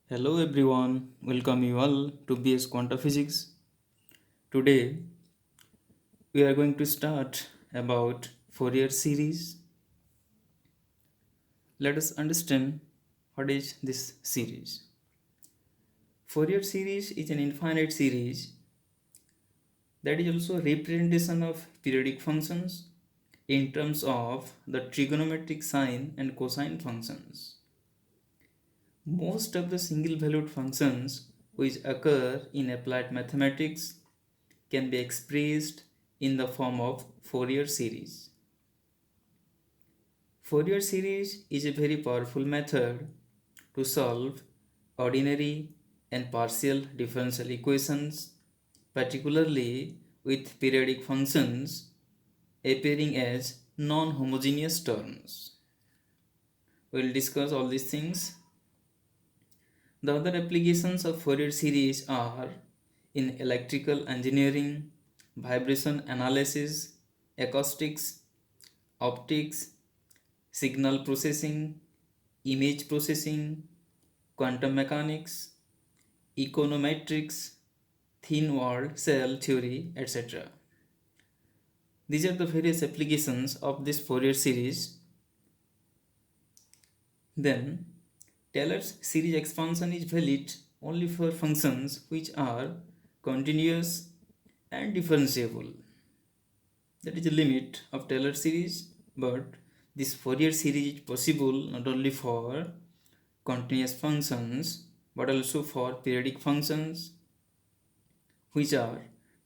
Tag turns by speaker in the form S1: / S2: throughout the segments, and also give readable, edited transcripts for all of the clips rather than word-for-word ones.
S1: Hello everyone, welcome you all to BS Quantum Physics. Today we are going to start about Fourier series. Let us understand what is this series. Fourier series is an infinite series that is also a representation of periodic functions in terms of the trigonometric sine and cosine functions. Most of the single valued functions which occur in applied mathematics can be expressed in the form of Fourier series. Fourier series is a very powerful method to solve ordinary and partial differential equations, particularly with periodic functions appearing as non-homogeneous terms. We will discuss all these things. The other applications of Fourier series are in electrical engineering, vibration analysis, acoustics, optics, signal processing, image processing, quantum mechanics, econometrics, thin walled cell theory, etc. These are the various applications of this Fourier series. Then, Taylor's series expansion is valid only for functions which are continuous and differentiable. That is the limit of Taylor series, but this Fourier series is possible not only for continuous functions but also for periodic functions which are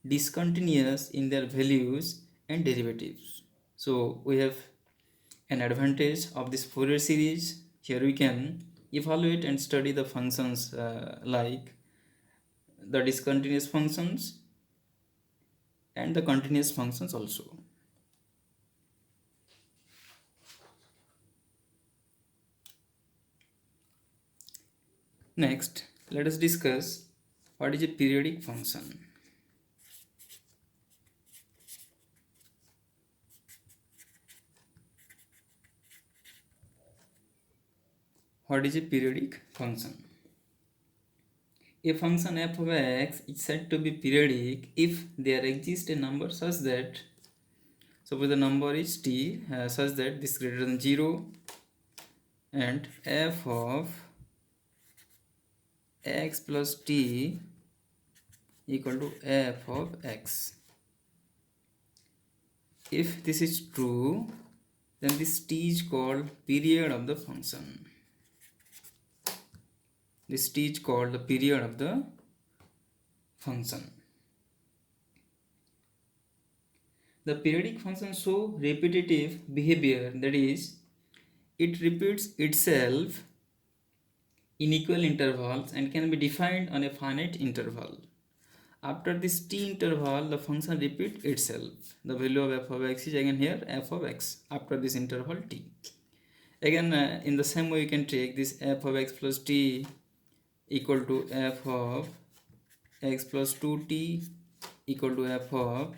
S1: discontinuous in their values and derivatives. So we have an advantage of this Fourier series. Here we can evaluate and study the functions like the discontinuous functions and the continuous functions also. Next, let us discuss what is a periodic function. What is a periodic function? A function f of x is said to be periodic if there exists a number such that, suppose the number is t such that this is greater than 0 and f of x plus t equal to f of x. If this is true, then this t is called period of the function. This t is called the period of the function. The periodic function show repetitive behavior, that is, it repeats itself in equal intervals and can be defined on a finite interval. After this t interval, the function repeats itself. The value of f of x is again here f of x after this interval t. Again, in the same way, you can take this f of x plus t equal to f of x plus 2t equal to f of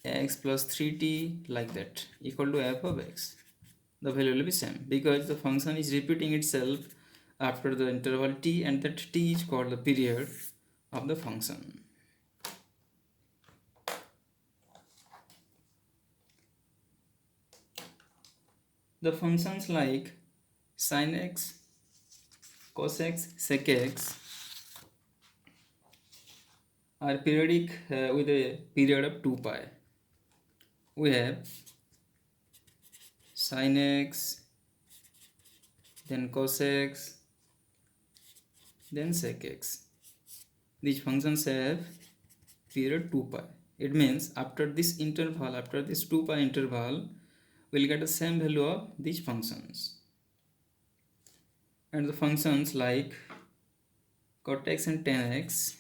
S1: x plus 3t, like that, equal to f of x. The value will be same because the function is repeating itself after the interval t, and that t is called the period of the function. The functions like sin x, cos x, sec x are periodic with a period of 2 pi. We have sin x, then cos x, then sec x. These functions have period 2 pi. It means after this interval, after this 2 pi interval, we'll get the same value of these functions. And the functions like cot x and tan x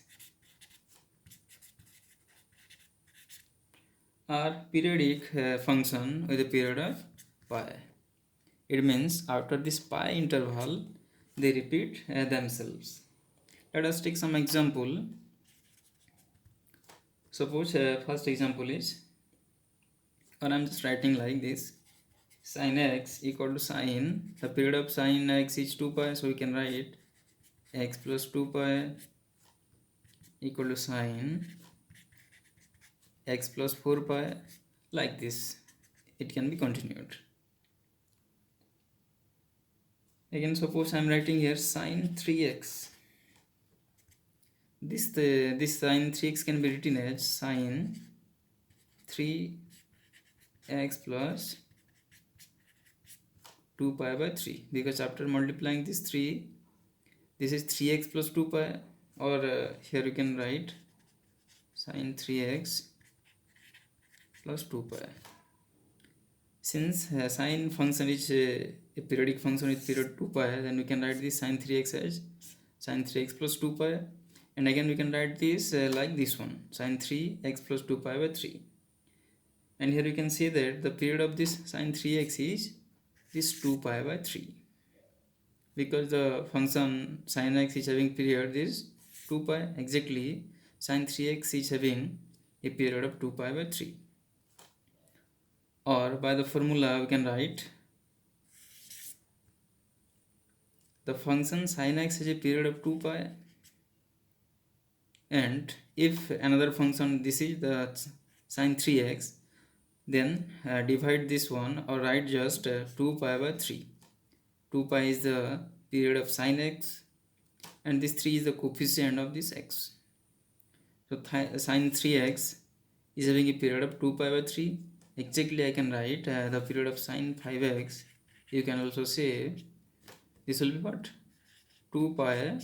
S1: are periodic function with a period of pi. It means after this pi interval, they repeat themselves. Let us take some example. Suppose first example is, or I'm just writing like this, sin x equal to sin, the period of sin x is 2 pi, so we can write x plus 2 pi equal to sine x plus 4 pi, like this. It can be continued. Again, suppose I am writing here sine 3x. This sine 3x can be written as sine 3x plus 2 pi by 3, because after multiplying this 3, this is 3x plus 2 pi, or here you can write sine 3x plus 2 pi. Since sine function is a periodic function with period 2 pi, then we can write this sine 3x as sine 3x plus 2 pi, and again we can write this like this one, sine 3x plus 2 pi by 3. And here you can see that the period of this sine 3x is this 2 pi by 3, because the function sine x is having period is 2 pi. Exactly, sine 3x is having a period of 2 pi by 3. Or by the formula we can write the function sin x has a period of 2 pi, and if another function, this is the sin 3x, then divide this one or write just 2 pi by 3. 2 pi is the period of sin x, and this 3 is the coefficient of this x. So sin 3x is having a period of 2 pi by 3. Exactly, I can write the period of sin 5x. You can also say this will be what? 2 pi,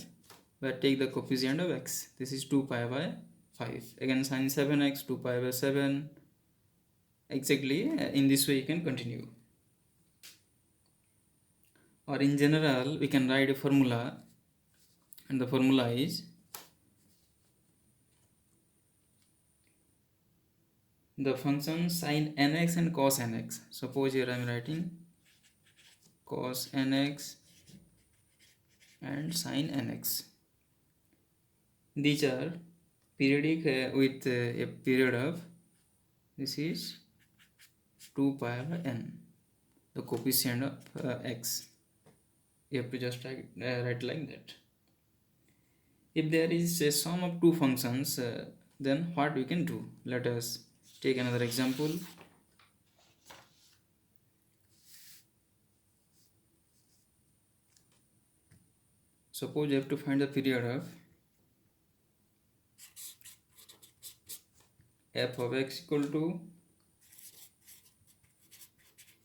S1: but take the coefficient of x. This is 2 pi by 5. Again, sin 7x, 2 pi by 7. Exactly, in this way you can continue. Or in general, we can write a formula, and the formula is the function sin nx and cos nx. Suppose here I am writing cos nx and sin nx. These are periodic with a period of, this is 2 pi by n, the coefficient of x. You have to just write like that. If there is a sum of two functions, then what we can do? Let us take another example. Suppose you have to find the period of f of x equal to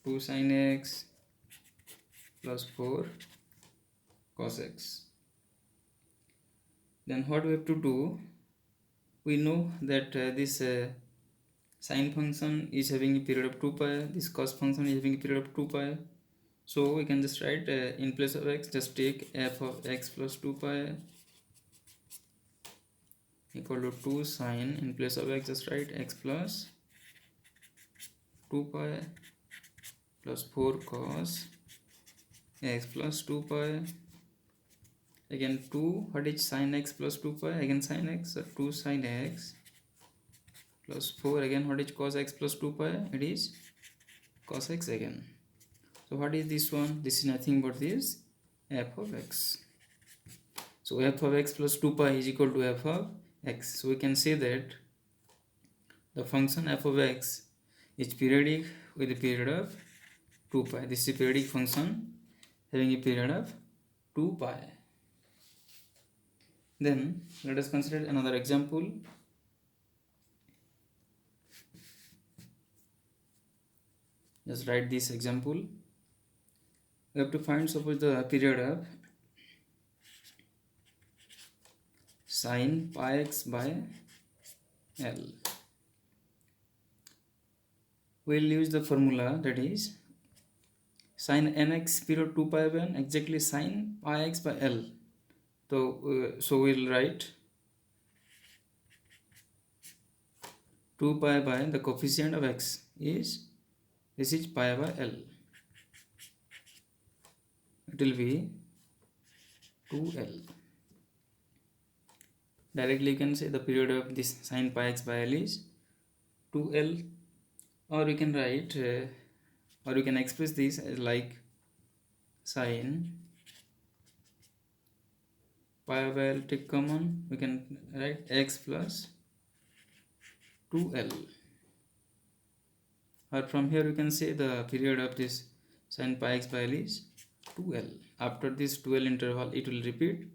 S1: 2 sin x plus 4 cos x. Then what we have to do? We know that this sine function is having a period of 2 pi, this cos function is having a period of 2 pi. So we can just write in place of x, just take f of x plus 2 pi equal to 2 sine, in place of x just write x plus 2 pi plus 4 cos x plus 2 pi. Again 2, what is sin x plus 2 pi? Again sin x, so 2 sin x plus 4, again what is cos x plus 2 pi? It is cos x again. So what is this one? This is nothing but this f of x. So f of x plus 2 pi is equal to f of x. So we can say that the function f of x is periodic with a period of 2 pi. This is a periodic function having a period of 2 pi. Then let us consider another example. Just write this example. We have to find, suppose, the period of sin pi x by L. We'll use the formula, that is sin nx period 2 pi by n, exactly sin pi x by L. So we'll write 2 pi by the coefficient of x is, this is pi by L. It will be 2L. Directly you can say the period of this sin pi x by L is 2L, or you can write or you can express this as like sin pi by L take common, we can write x plus 2L. Or from here we can say the period of this sin pi x by L is 2L. After this 2L interval it will repeat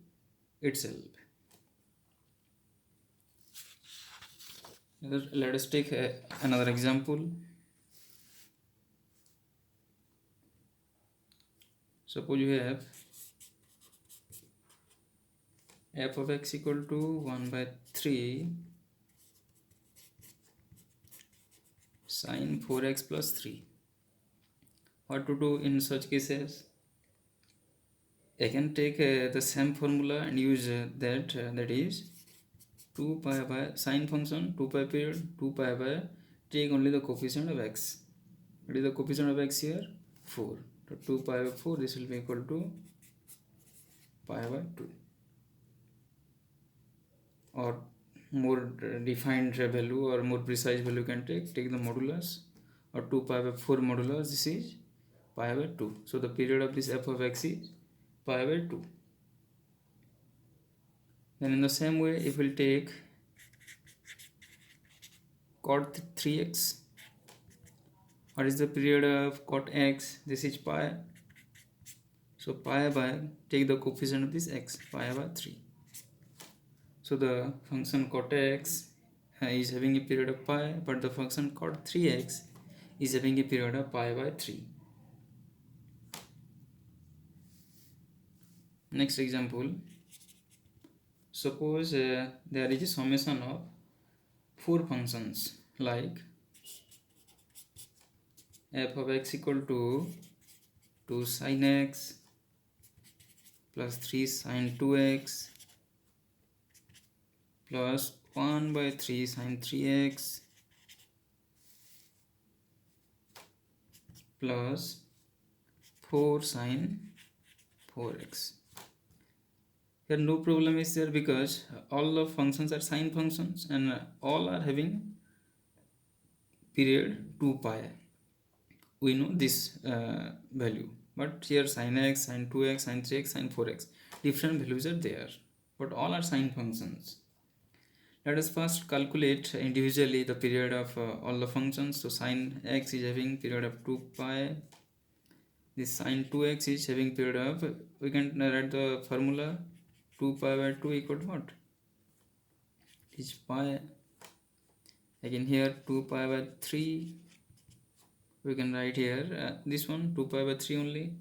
S1: itself. Let us take another example. Suppose you have f of x equal to 1 by 3 sin 4x plus 3. What to do in such cases? I can take the same formula and use that is 2 pi by sine function 2 pi period 2 pi by take only the coefficient of x. What is the coefficient of x here? 4. So 2 pi by 4, this will be equal to pi by 2. Or more defined value or more precise value you can take the modulus, or 2 pi by 4 modulus, this is pi by 2. So the period of this f of x is pi by 2. Then in the same way, if we'll take cot 3x, what is the period of cot x? This is pi. So pi by, take the coefficient of this x, pi by 3. So the function cot x is having a period of pi, but the function cot 3x is having a period of pi by 3. Next example. Suppose there is a summation of 4 functions like f of x equal to 2 sin x plus 3 sin 2x plus 1 by 3 sin 3x plus 4 sin 4x. Here no problem is there because all the functions are sine functions and all are having period 2 pi. We know this value, but here sin x, sin 2x, sin 3x, sin 4x, different values are there, but all are sine functions. Let us first calculate individually the period of all the functions. So sin x is having period of 2 pi. This sin 2x is having period of, we can write the formula 2 pi by 2 equal to what? It is pi. Again here 2 pi by 3, we can write here this one 2 pi by 3 only.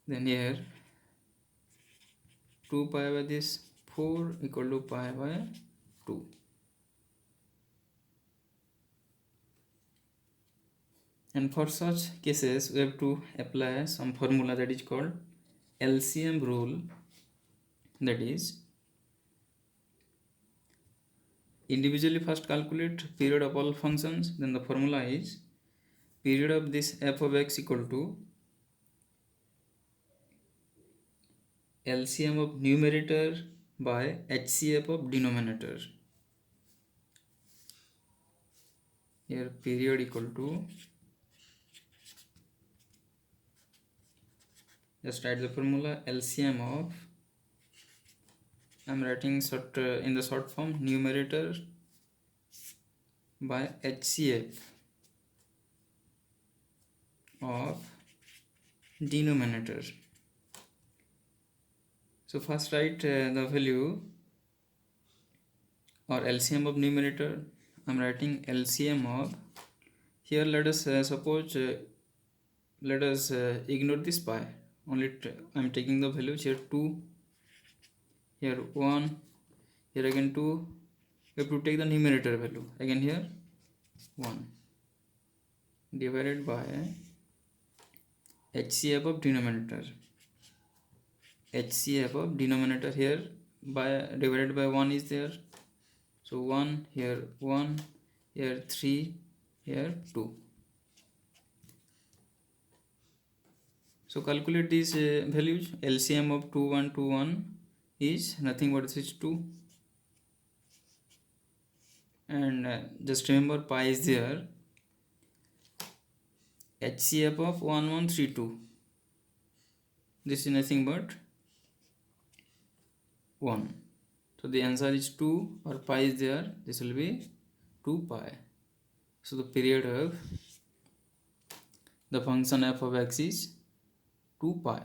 S1: Then here 2 pi by this 4 equal to pi by 2. And for such cases we have to apply some formula that is called LCM rule. That is, individually first calculate period of all functions, then the formula is period of this f of x equal to LCM of numerator by HCF of denominator. Here period equal to, just write the formula LCM of, I am writing short in the short form, numerator by HCF of denominator. So first write the value or LCM of numerator. I am writing LCM of, here let us suppose let us ignore this pi, only I am taking the values here 2, here 1, here again 2. You have to take the numerator value, again here 1 divided by HCF of denominator. HCF of denominator here by divided by 1 is there, so 1, here 3, here 2. So calculate these values. LCM of 2 1 2 1 is nothing but this is 2, and just remember pi is there. HCF of 1 1 3 2, this is nothing but 1. So the answer is 2, or pi is there, this will be 2 pi. So the period of the function f of x is 2 pi.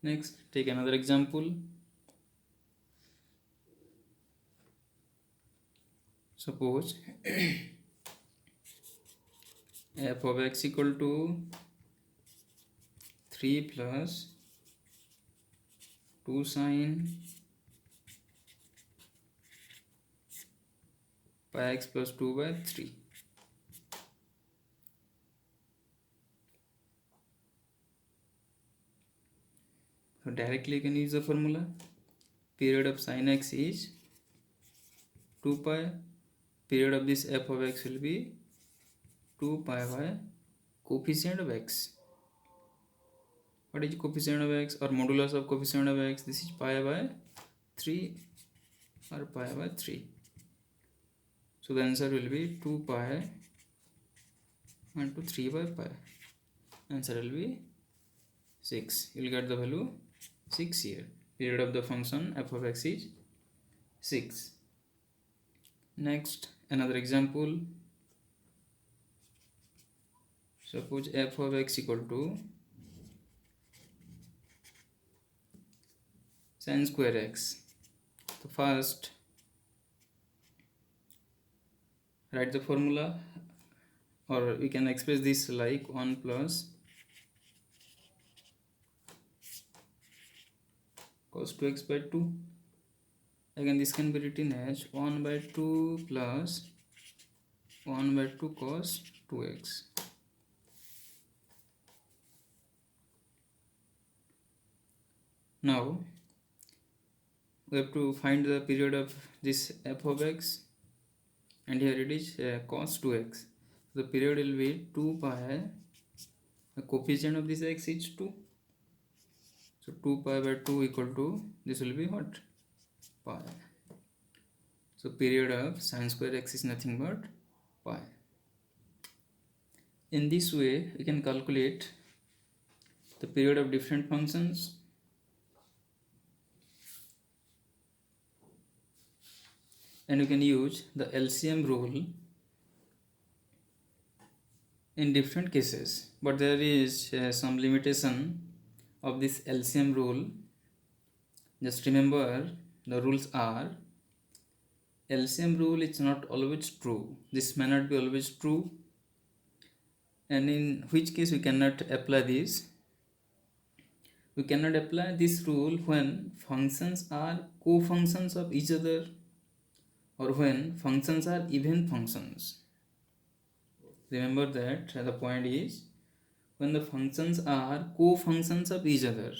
S1: Next, take another example. Suppose f of x equal to 3 plus 2 sine pi x plus 2 by 3. So directly you can use the formula. Period of sin x is 2 pi. Period of this f of x will be 2 pi by coefficient of x. What is coefficient of x or modulus of coefficient of x? This is pi by 3 or pi by 3. So the answer will be 2 pi into 3 by pi. Answer will be 6. You will get the value 6 here. Period of the function f of x is 6. Next, another example. Suppose f of x equal to sin square x. So first, write the formula, or we can express this like 1 plus cos 2x by 2. Again, this can be written as 1 by 2 plus 1 by 2 cos 2x. Now we have to find the period of this f of x, and here it is cos 2x. The period will be 2 pi. The coefficient of this x is 2. So 2 pi by 2 equal to, this will be what? Pi. So period of sin square x is nothing but pi. In this way, we can calculate the period of different functions. And you can use the LCM rule in different cases. But there is some limitation of this LCM rule. Just remember, the rules are: LCM rule is not always true. This may not be always true. And in which case we cannot apply this? We cannot apply this rule when functions are co-functions of each other, or when functions are even functions. Remember that the point is when the functions are co-functions of each other,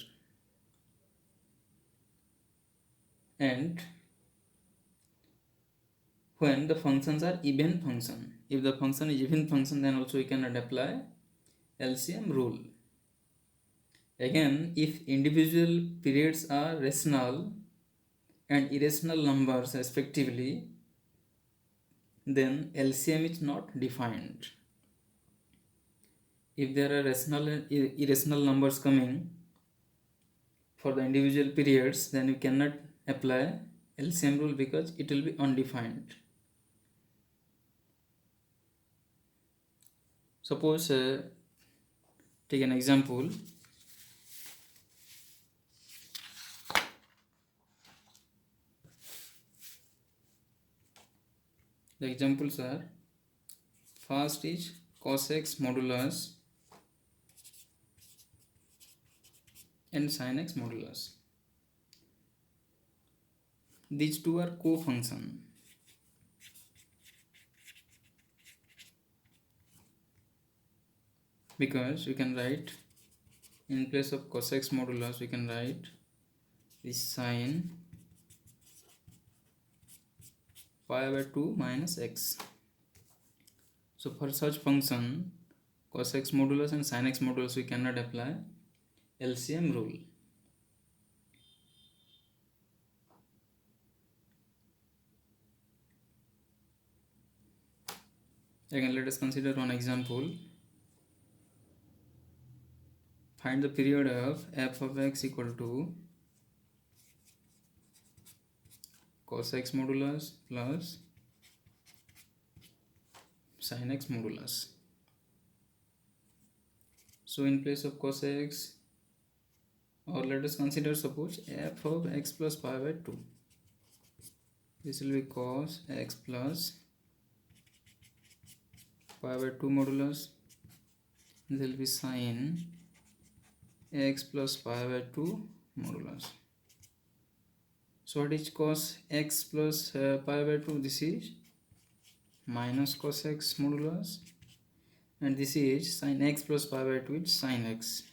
S1: and when the functions are even function. If the function is even function, then also we cannot apply LCM rule. Again, if individual periods are rational and irrational numbers respectively, then LCM is not defined. If there are rational and irrational numbers coming for the individual periods, then you cannot apply LCM rule because it will be undefined. Suppose take an example. The examples are: first is cos x modulus and sin x modulus. These two are co-function. Because we can write, in place of cos x modulus, we can write this sin pi by 2 minus x. So for such function cos x modulus and sin x modulus, we cannot apply LCM rule. Again, let us consider one example. Find the period of f of x equal to cos x modulus plus sin x modulus. So in place of cos x, or let us consider, suppose f of x plus pi by 2. This will be cos x plus pi by 2 modulus. This will be sin x plus pi by 2 modulus. So what is cos x plus pi by 2? This is minus cos x modulus, and this is sin x plus pi by 2, it's sin x,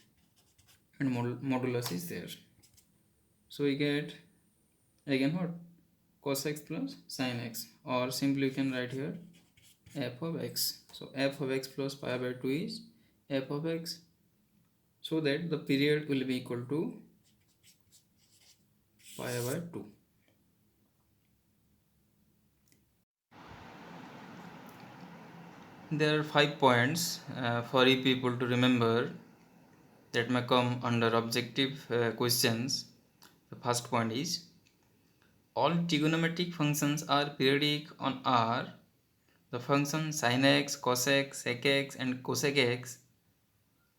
S1: and modulus is there. So we get again what? Cos x plus sin x, or simply you can write here f of x. So f of x plus pi by 2 is f of x, so that the period will be equal to pi by 2. There are 5 points for you people to remember that may come under objective questions. The first point is, all trigonometric functions are periodic on R. The functions sin x, cos x, sec x and cosec x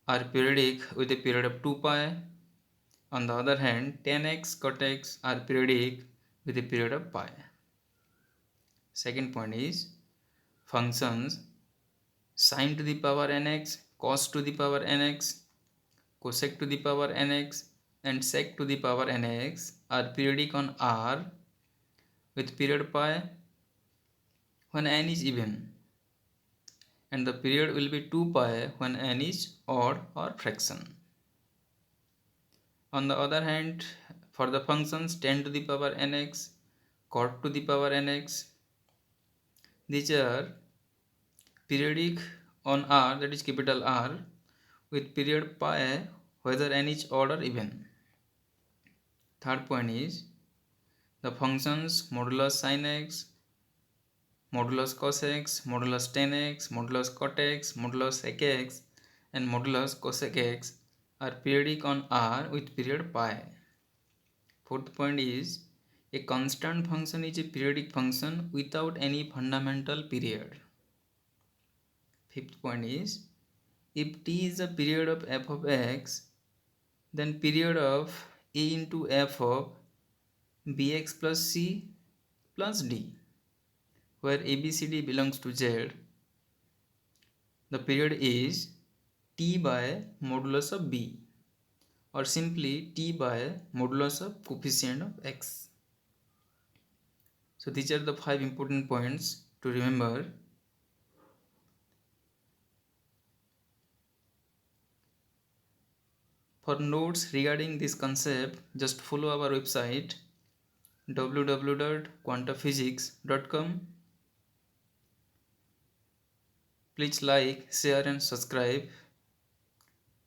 S1: are periodic with a period of 2 pi. On the other hand, tan x, cot x are periodic with a period of pi. Second point is, functions sin to the power nx, cos to the power nx, cosec to the power nx and sec to the power nx are periodic on R with period pi when n is even, and the period will be 2 pi when n is odd or fraction. On the other hand, for the functions tan to the power nx, cot to the power nx, these are periodic on R, that is capital R, with period pi whether n is odd or even. Third point is, the functions modulus sin x, modulus cos x, modulus tan x, modulus cot x, modulus sec x and modulus cosec x are periodic on R with period pi. Fourth point is, a constant function is a periodic function without any fundamental period. Fifth point is, if t is the period of f of x, then period of a into f of bx plus c plus d, where abcd belongs to z, the period is t by modulus of b, or simply t by modulus of coefficient of x. So these are the 5 important points to remember. For notes regarding this concept, just follow our website www.quantaphysics.com. Please like, share and subscribe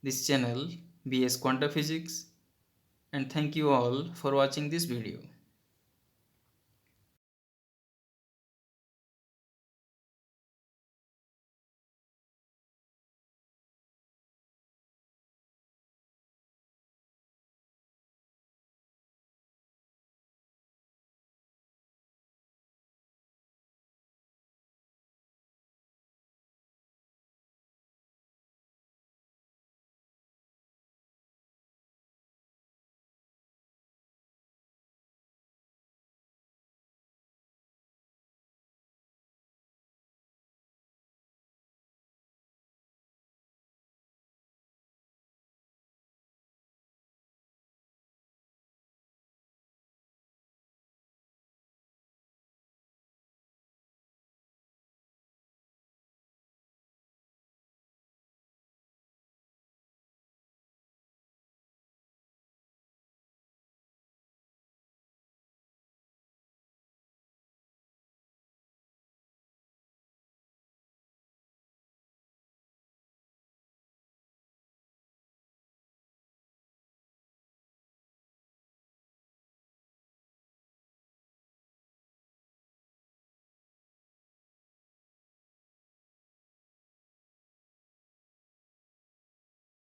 S1: this channel BS Quanta Physics, and thank you all for watching this video.